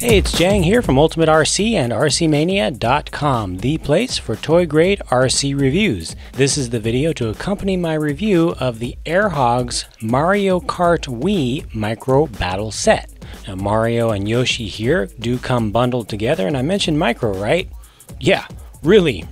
Hey, it's Jang here from Ultimate RC and RCmania.com, the place for toy-grade RC reviews. This is the video to accompany my review of the Hogs Mario Kart Wii Micro Battle Set. Now, Mario and Yoshi here do come bundled together, and I mentioned micro, right? Yeah, really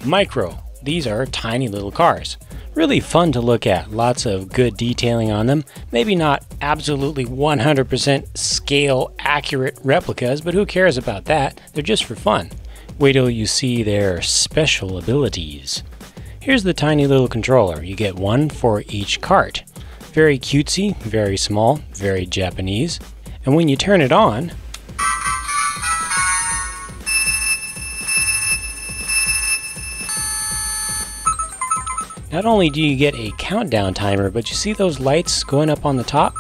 micro. These are tiny little cars. Really fun to look at, lots of good detailing on them. Maybe not absolutely 100% scale accurate replicas, but who cares about that? They're just for fun. Wait till you see their special abilities. Here's the tiny little controller. You get one for each kart. Very cutesy, very small, very Japanese. And when you turn it on, not only do you get a countdown timer, but you see those lights going up on the top?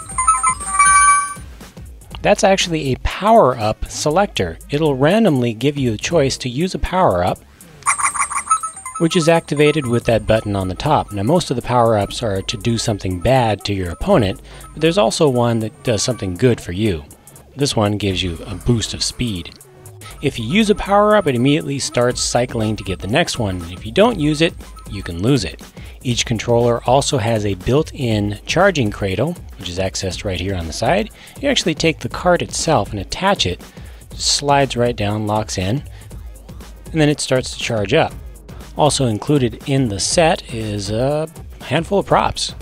That's actually a power-up selector. It'll randomly give you a choice to use a power-up, which is activated with that button on the top. Now, most of the power-ups are to do something bad to your opponent, but there's also one that does something good for you. This one gives you a boost of speed. If you use a power-up, it immediately starts cycling to get the next one. If you don't use it, you can lose it. Each controller also has a built-in charging cradle, which is accessed right here on the side. You actually take the cart itself and attach it, slides right down, locks in, and then it starts to charge up. Also included in the set is a handful of props.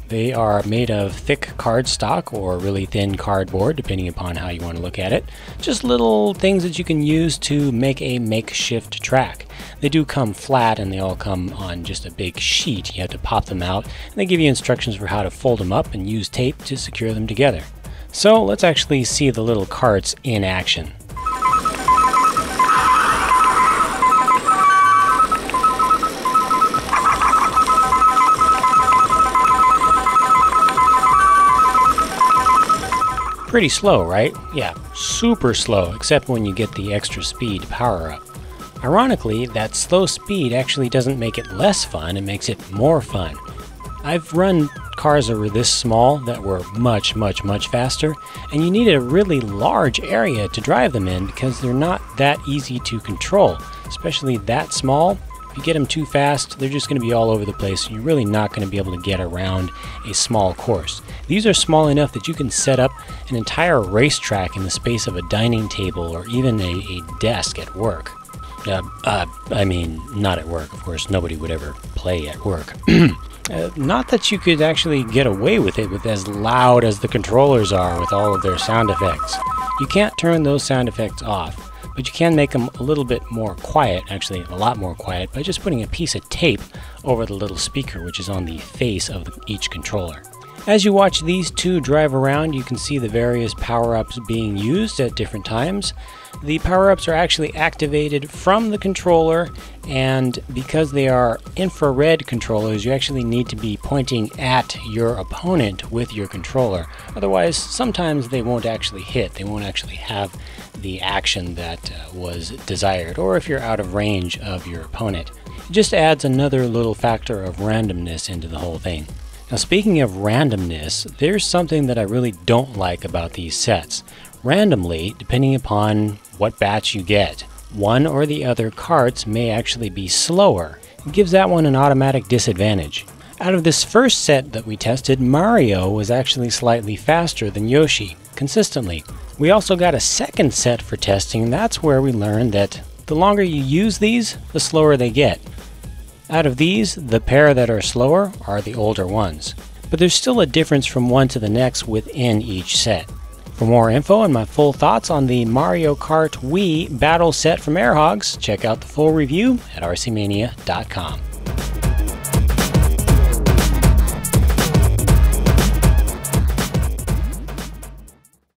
They are made of thick cardstock or really thin cardboard, depending upon how you want to look at it. Just little things that you can use to make a makeshift track. They do come flat and they all come on just a big sheet. You have to pop them out, and they give you instructions for how to fold them up and use tape to secure them together. So let's actually see the little carts in action. Pretty slow, right? Yeah, super slow, except when you get the extra speed power up. Ironically, that slow speed actually doesn't make it less fun, it makes it more fun. I've run cars that were this small that were much faster, and you need a really large area to drive them in because they're not that easy to control, especially that small. If you get them too fast, they're just going to be all over the place, and you're really not going to be able to get around a small course. These are small enough that you can set up an entire racetrack in the space of a dining table or even a desk at work. I mean, not at work, of course. Nobody would ever play at work. Not that you could actually get away with it with as loud as the controllers are with all of their sound effects. You can't turn those sound effects off. But you can make them a little bit more quiet, actually a lot more quiet, by just putting a piece of tape over the little speaker, which is on the face of each controller. As you watch these two drive around, you can see the various power-ups being used at different times. The power-ups are actually activated from the controller, and because they are infrared controllers, you actually need to be pointing at your opponent with your controller. Otherwise, sometimes they won't actually hit. They won't actually have the action that was desired, or if you're out of range of your opponent. It just adds another little factor of randomness into the whole thing. Now, speaking of randomness, there's something that I really don't like about these sets. Randomly, depending upon what batch you get, one or the other carts may actually be slower. It gives that one an automatic disadvantage. Out of this first set that we tested, Mario was actually slightly faster than Yoshi, consistently. We also got a second set for testing, and that's where we learned that the longer you use these, the slower they get. Out of these, the pair that are slower are the older ones. But there's still a difference from one to the next within each set. For more info and my full thoughts on the Mario Kart Wii Battle Set from Hogs, check out the full review at RCmania.com.